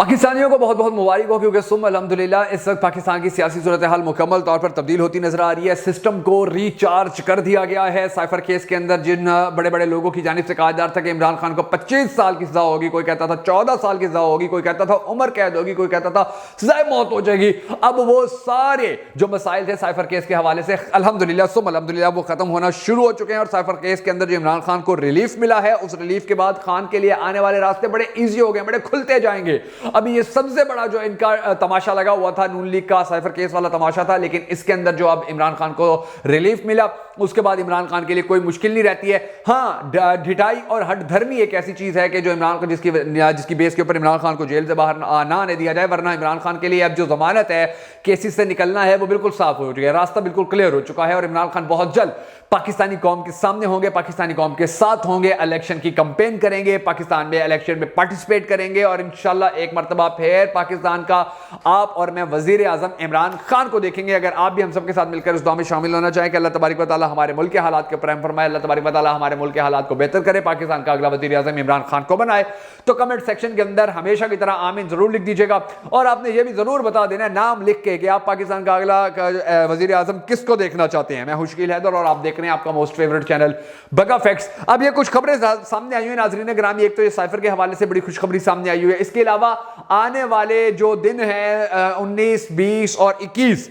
पाकिस्तानियों को बहुत बहुत मुबारक हो, क्योंकि सुम अल्हम्दुलिल्लाह इस वक्त पाकिस्तान की सियासी सूरत हाल मुकम्मल तौर पर तब्दील होती नजर आ रही है। सिस्टम को रिचार्ज कर दिया गया है। साइफर केस के अंदर जिन बड़े बड़े लोगों की जानिब से कहा जा रहा था कि इमरान खान को 25 साल की सजा होगी, कोई कहता था 14 साल की सजा होगी, कोई कहता था उम्र कैद होगी, कोई कहता था सजाए मौत हो जाएगी। अब वो सारे जो मसाइल थे साइफर केस के हवाले से अल्हम्दुलिल्लाह सुम अल्हम्दुलिल्लाह वो खत्म होना शुरू हो चुके हैं। और साइफर केस के अंदर जो इमरान खान को रिलीफ मिला है, उस रिलीफ के बाद खान के लिए आने वाले रास्ते बड़े ईजी हो गए, बड़े खुलते जाएंगे। अभी ये सबसे बड़ा जो इनका तमाशा लगा हुआ था नून लीग का साइफर केस वाला तमाशा था, लेकिन इसके अंदर जो अब इमरान खान को रिलीफ मिला उसके बाद इमरान खान के लिए कोई मुश्किल नहीं रहती है। हाँ, ढिठाई और हठधर्मी एक ऐसी चीज है कि जो इमरान को जिसकी बेस के ऊपर इमरान खान को जेल से बाहर ना आने दिया जाए, वरना इमरान खान के लिए अब जो जमानत है केसेस से निकलना है वो बिल्कुल साफ हो चुका है, रास्ता बिल्कुल क्लियर हो चुका है। और इमरान खान बहुत जल्द पाकिस्तानी कौम के सामने होंगे, पाकिस्तानी कौम के साथ होंगे, इलेक्शन की कैंपेन करेंगे, पाकिस्तान में इलेक्शन में पार्टिसिपेट करेंगे और इंशाल्लाह एक मरतबा फिर पाकिस्तान का आप और मैं वजीर आजम इमरान खान को देखेंगे। अगर आप भी हम सबके साथ मिलकर इस दुआ में शामिल होना चाहें कि अल्लाह तबारक व तआला हमारे मुल्क के हालात के ऊपर रहम फरमाए, अल्लाह तबारक व तआला हमारे मुल्क के हालात को बेहतर करे, पाकिस्तान का अगला वजीर आजम इमरान खान को बनाए, तो कमेंट सेक्शन के अंदर हमेशा की तरह आमीन जरूर लिख दीजिएगा। और आपने यह भी जरूर बता देना नाम लिख के कि आप पाकिस्तान का अगला वजीर आजम किसको देखना चाहते हैं। मैं हुशकील हैदर और आप देख रहे हैं आपका मोस्ट फेवरेट चैनल बगा फैक्ट्स। अब ये कुछ खबरें सामने आई हुई नाजरीन ग्रामी, एक तो ये साइफर के हवाले से बड़ी खुशखबरी सामने आई हुई है। इसके अलावा आने वाले जो दिन हैं 19, 20 और 21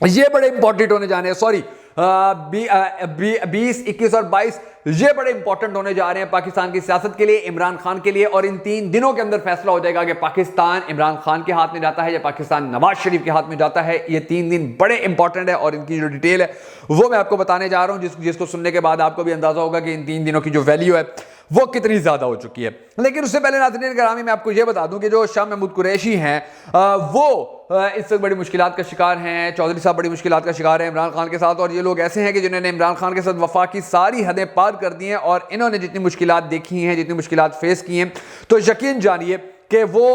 ये बड़े इंपॉर्टेंट होने जाने हैं। सॉरी 20, 21 और 22 ये बड़े इंपॉर्टेंट होने जा रहे हैं पाकिस्तान की सियासत के लिए, इमरान खान के लिए। और इन 3 दिनों के अंदर फैसला हो जाएगा कि पाकिस्तान इमरान खान के हाथ में जाता है या पाकिस्तान नवाज शरीफ के हाथ में जाता है। ये 3 दिन बड़े इंपॉर्टेंट है और इनकी जो डिटेल है वो मैं आपको बताने जा रहा हूं, जिसको सुनने के बाद आपको भी अंदाजा होगा कि इन 3 दिनों की जो वैल्यू है वो कितनी ज्यादा हो चुकी है। लेकिन उससे पहले नाज़रीन ग्रामी मैं आपको यह बता दूं कि जो शाह महमूद कुरैशी हैं वो इस वक्त बड़ी मुश्किलात का शिकार हैं। चौधरी साहब बड़ी मुश्किलात का शिकार हैं इमरान खान के साथ, और ये लोग ऐसे हैं कि जिन्होंने इमरान खान के साथ वफा की सारी हदें पार कर दी हैं। और इन्होंने जितनी मुश्किलात देखी हैं, जितनी मुश्किलात फेस की हैं, तो यकीन जानिए कि वो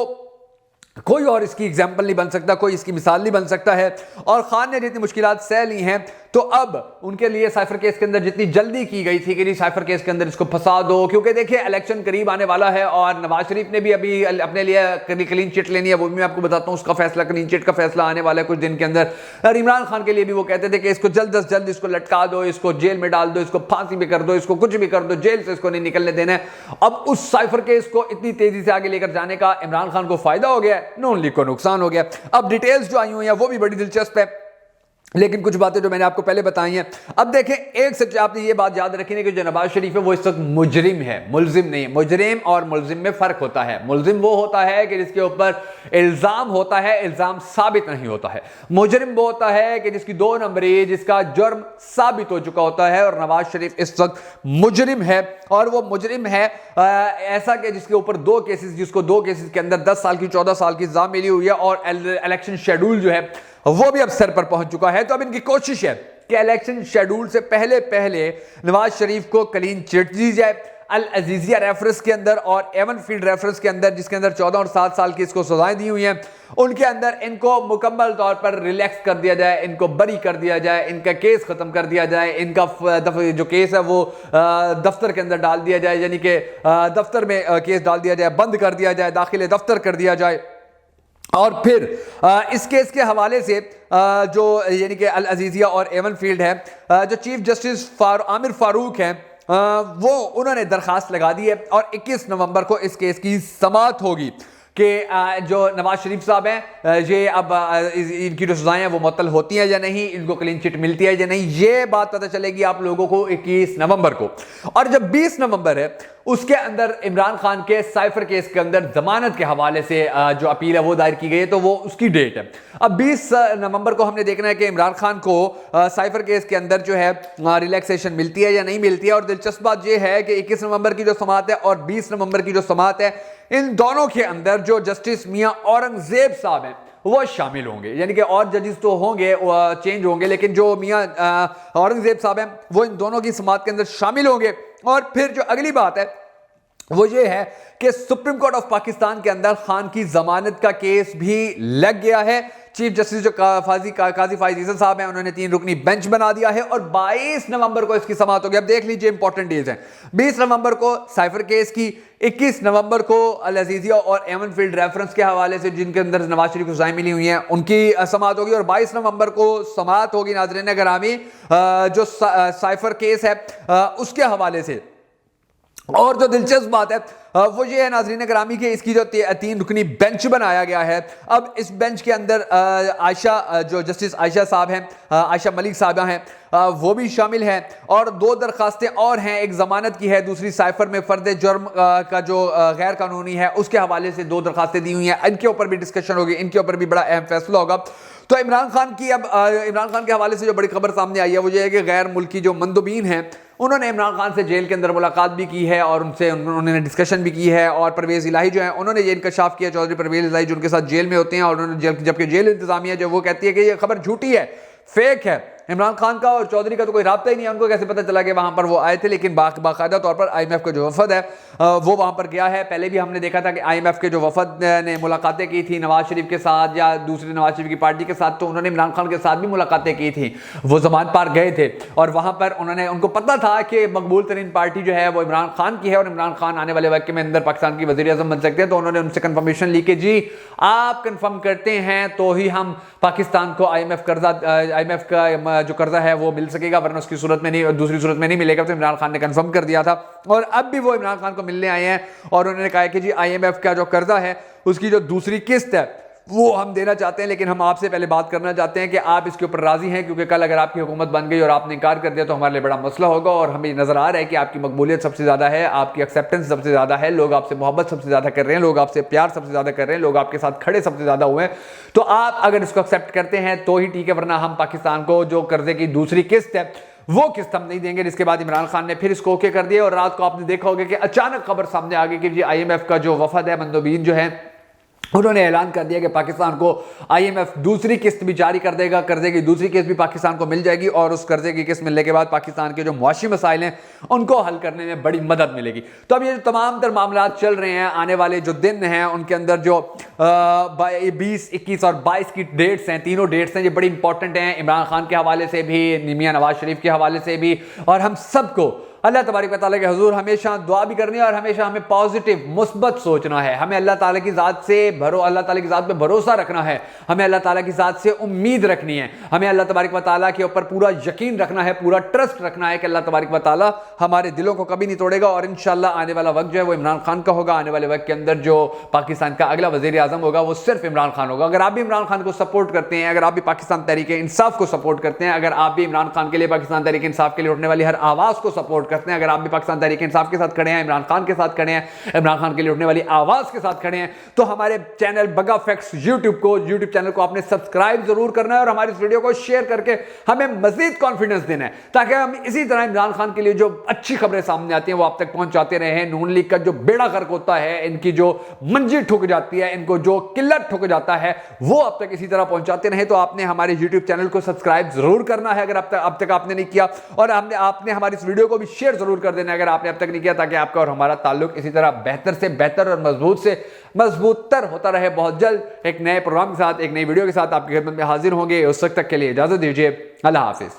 कोई और इसकी एग्जाम्पल नहीं बन सकता, कोई इसकी मिसाल नहीं बन सकता है। और खान ने जितनी मुश्किलात सह ली हैं, तो अब उनके लिए साइफर केस के अंदर जितनी जल्दी की गई थी कि नहीं साइफर केस के अंदर इसको फंसा दो, क्योंकि देखिए इलेक्शन करीब आने वाला है और नवाज शरीफ ने भी अभी अपने लिए क्लीन चिट लेनी है, वो भी मैं आपको बताता हूँ। उसका फैसला, क्लीन चिट का फैसला आने वाला है कुछ दिन के अंदर। और इमरान खान के लिए भी वो कहते थे कि इसको जल्द से जल्द इसको लटका दो, इसको जेल में डाल दो, इसको फांसी भी कर दो, इसको कुछ भी कर दो, जेल से इसको नहीं निकलने देना है। अब उस साइफर केस को इतनी तेजी से आगे लेकर जाने का इमरान खान को फायदा हो गया, नून लीग को नुकसान हो गया। अब डिटेल्स जो आई हुई हैं वो भी बड़ी दिलचस्प है, लेकिन कुछ बातें जो मैंने आपको पहले बताई हैं। अब देखें, एक सच आपने ये बात याद रखनी है कि जो नवाज शरीफ है वो इस वक्त मुजरिम है, मुलजिम नहीं। मुजरिम और मुलजिम में फर्क होता है। मुलजिम वो होता है कि जिसके ऊपर इल्जाम होता है, इल्जाम साबित नहीं होता है। मुजरिम वो होता है कि जिसकी 2 नंबरी, जिसका जुर्म साबित हो चुका होता है। और नवाज शरीफ इस वक्त मुजरिम है, और वो मुजरिम है ऐसा कि जिसके ऊपर 2 केसेस, जिसको 2 केसेस के अंदर 10 साल की 14 साल की सजा मिली हुई है, और इलेक्शन शेड्यूल जो है वो भी अब सर पर पहुंच चुका है। तो अब इनकी कोशिश है कि इलेक्शन शेड्यूल से पहले पहले नवाज शरीफ को क्लीन चिट दी जाए। अल अजीजिया रेफरेंस के अंदर और एवन फील्ड रेफरेंस के अंदर, जिसके अंदर 14 और 7 साल की इसको सजाएं दी हुई हैं, उनके अंदर इनको मुकम्मल तौर पर रिलैक्स कर दिया जाए, इनको बरी कर दिया जाए, इनका केस खत्म कर दिया जाए, इनका जो केस है वो दफ्तर के अंदर डाल दिया जाए, यानी कि दफ्तर में केस डाल दिया जाए, बंद कर दिया जाए, दाखिले दफ्तर कर दिया जाए। और फिर इस केस के हवाले से जो यानी कि अल अजीजिया और एवन फील्ड है, जो चीफ जस्टिस आमिर फारूक हैं, वो उन्होंने दरखास्त लगा दी है और 21 नवंबर को इस केस की समाअत होगी कि जो नवाज शरीफ साहब हैं ये अब इनकी जो सजाएं हैं वो मुअत्तल होती हैं या नहीं, इनको क्लीन चिट मिलती है या नहीं, ये बात पता चलेगी आप लोगों को 21 नवंबर को। और जब 20 नवंबर है उसके अंदर इमरान खान के साइफर केस के अंदर जमानत के हवाले से जो अपील है वो दायर की गई है, तो वो उसकी डेट है। अब 20 नवंबर को हमने देखना है कि इमरान खान को साइफर केस के अंदर जो है रिलैक्सेशन मिलती है या नहीं मिलती है। और दिलचस्प बात यह है कि 21 नवंबर की जो समाअत है और 20 नवंबर की जो समाअत है, इन दोनों के अंदर जो जस्टिस मियां औरंगजेब साहब हैं वो शामिल होंगे, यानी कि और जजेस तो होंगे चेंज होंगे, लेकिन जो मियां औरंगजेब साहब हैं वो इन दोनों की समाअत के अंदर शामिल होंगे। और फिर जो अगली बात है वो ये है कि सुप्रीम कोर्ट ऑफ पाकिस्तान के अंदर खान की जमानत का केस भी लग गया है। चीफ जस्टिस जो काजी फाइज ईसा साहब हैं, उन्होंने 3 रुकनी बेंच बना दिया है और 22 नवंबर को इसकी समाअत होगी। अब देख लीजिए इंपॉर्टेंट डेज हैं। 20 नवंबर को साइफर केस की, 21 नवंबर को अल अजीजिया और एमन फील्ड रेफरेंस के हवाले से जिनके अंदर नवाज शरीफ को सजाएं मिली हुई हैं उनकी समाअत होगी, और 22 नवंबर को समाअत होगी नाज़रीन गिरामी जो साइफर केस है उसके हवाले से। और जो दिलचस्प बात है वो ये है नाज़रीन ग्रामी के इसकी जो 3 रुकनी बेंच बनाया गया है। अब इस बेंच के अंदर आयशा जो जस्टिस आयशा साहब हैं, आयशा मलिक साहबा हैं, वो भी शामिल हैं, और 2 दरखास्तें और हैं, एक जमानत की है, दूसरी साइफर में फर्द जुर्म का जो गैर कानूनी है उसके हवाले से 2 दरखास्तें दी हुई हैं। इनके ऊपर भी डिस्कशन होगी, इनके ऊपर भी बड़ा अहम फैसला होगा। तो इमरान खान की अब इमरान खान के हवाले से जो बड़ी खबर सामने आई है वो ये है कि गैर मुल्की जो मंदुबीन हैं उन्होंने इमरान खान से जेल के अंदर मुलाकात भी की है और उनसे उन्होंने डिस्कशन भी की है, और परवेज़ इलाही जो है उन्होंने ये इंकशाफ किया, चौधरी परवेज़ इलाही जो उनके साथ जेल में होते हैं, और उन्होंने जबकि जेल इंतजामिया जो वो कहती है कि ये खबर झूठी है, फेक है, इमरान खान का और चौधरी का तो कोई राब्ता ही नहीं है, उनको कैसे पता चला कि वहां पर वो आए थे। लेकिन बाकायदा तौर पर IMF का जो वफद है वो वहां पर गया है। पहले भी हमने देखा था कि IMF के जो वफद ने मुलाकातें की थी नवाज शरीफ के साथ या दूसरी नवाज शरीफ की पार्टी के साथ, तो उन्होंने इमरान खान के साथ भी मुलाकातें की थी, वो ज़मान पार गए थे, और वहां पर उनको पता था कि मकबूल तरीन पार्टी जो है वो इमरान खान की है और इमरान खान आने वाले वक्त में अंदर पाकिस्तान की वज़ीर आज़म बन सकते हैं। तो उन्होंने उनसे कन्फर्मेशन ली कि जी आप कन्फर्म करते हैं तो ही हम पाकिस्तान को IMF का जो कर्जा है वो मिल सकेगा, वरना उसकी सूरत में नहीं और दूसरी सूरत में नहीं मिलेगा। तो इमरान खान ने कंफर्म कर दिया था, और अब भी वो इमरान खान को मिलने आए हैं और उन्होंने कहा कि जी IMF का जो कर्जा है उसकी जो दूसरी किस्त है वो हम देना चाहते हैं, लेकिन हम आपसे पहले बात करना चाहते हैं कि आप इसके ऊपर राजी हैं, क्योंकि कल अगर आपकी हुकूमत बन गई और आपने इनकार कर दिया तो हमारे लिए बड़ा मसला होगा, और हमें नजर आ रहा है कि आपकी मकबूलियत सबसे ज्यादा है, आपकी एक्सेप्टेंस सबसे ज्यादा है, लोग आपसे मोहब्बत सबसे ज्यादा कर रहे हैं, लोग आपसे प्यार सबसे ज्यादा कर रहे हैं, लोग आपके साथ खड़े सबसे ज्यादा हुए हैं। तो आप अगर इसको एक्सेप्ट करते हैं तो ही ठीक है, वरना हम पाकिस्तान को जो कर्जे की दूसरी किस्त है वो किस्त हम नहीं देंगे। जिसके बाद इमरान खान ने फिर इसको ओके कर दिया, और रात को आपने देखा होगा कि अचानक खबर सामने आ गई कि जी IMF का जो वफद है मंदोबीन जो है उन्होंने ऐलान कर दिया कि पाकिस्तान को IMF दूसरी किस्त भी जारी कर देगा, कर्जे की दूसरी किस्त भी पाकिस्तान को मिल जाएगी, और उस कर्जे की किस्त मिलने के बाद पाकिस्तान के जो मुआशी मसाइल हैं उनको हल करने में बड़ी मदद मिलेगी। तो अब ये जो तमाम तर मामला चल रहे हैं, आने वाले जो दिन हैं उनके अंदर जो 20, 21 और 22 की डेट्स हैं, तीनों डेट्स हैं, ये बड़ी इंपॉर्टेंट हैं, इमरान खान के हवाले से भी, मियां नवाज शरीफ के हवाले से भी, और हम सबको अल्लाह तबारक व तआला के हुजूर हमेशा दुआ भी करनी है, और हमेशा हमें पॉजिटिव मुस्बत सोचना है, हमें अल्लाह ताला की ज़ात से अल्लाह ताला की ज़ात पे भरोसा रखना है, हमें अल्लाह ताला की ज़ात से उम्मीद रखनी है, हमें अल्लाह तबारक व तआला के ऊपर पूरा यकीन रखना है, पूरा ट्रस्ट रखना है कि अल्लाह तबारक व तआला हमारे दिलों को कभी नहीं तोड़ेगा। और इंशाअल्लाह आने वाला वक्त जो है वो इमरान खान का होगा, आने वाले वक्त के अंदर जो पाकिस्तान का अगला वज़ीर आज़म होगा वो सिर्फ इमरान खान होगा। अगर आप भी इमरान खान को सपोर्ट करते हैं, अगर आप भी पाकिस्तान तहरीक इंसाफ को सपोर्ट करते हैं, अगर आप भी इमरान खान के लिए, पाकिस्तान तहरीक इंसाफ के लिए उठने वाली हर आवाज़ को सपोर्ट करते हैं, अगर आप भी पाकिस्तान तहरीक इंसाफ के साथ खड़े हैं, इमरान खान के साथ खड़े हैं, इमरान खान के लिए उठने वाली आवाज़ के साथ खड़े हैं, तो हमारे चैनल बगा फैक्ट्स यूट्यूब चैनल को आपने सब्सक्राइब जरूर करना है, और हमारी इस वीडियो को शेयर करके हमें मजीद कॉन्फिडेंस देना है, ताकि हम इसी तरह इमरान खान के लिए जो अच्छी खबरें सामने आती हैं वो आप तक पहुंचाते रहे। नून लीग का जो बेड़ा गर्क होता है, इनकी जो मंजिल ठुक जाती है, इनको जो किल्लत ठुक जाता है, वो अब तक इसी तरह पहुंचाते रहे। तो आपने हमारे यूट्यूब चैनल को सब्सक्राइब जरूर करना है अगर अब तक आपने नहीं किया, और आपने हमारी इस वीडियो को भी शेयर जरूर कर देना है अगर आपने अब तक नहीं किया, ताकि आपका और हमारा ताल्लुक इसी तरह बेहतर से बेहतर और मजबूतर होता रहे। बहुत जल्द एक नए प्रोग्राम के साथ, एक नई वीडियो के साथ आपकी खिदमत में हाजिर होंगे। उस वक्त तक के लिए इजाजत दीजिए। अल्लाह हाफिज।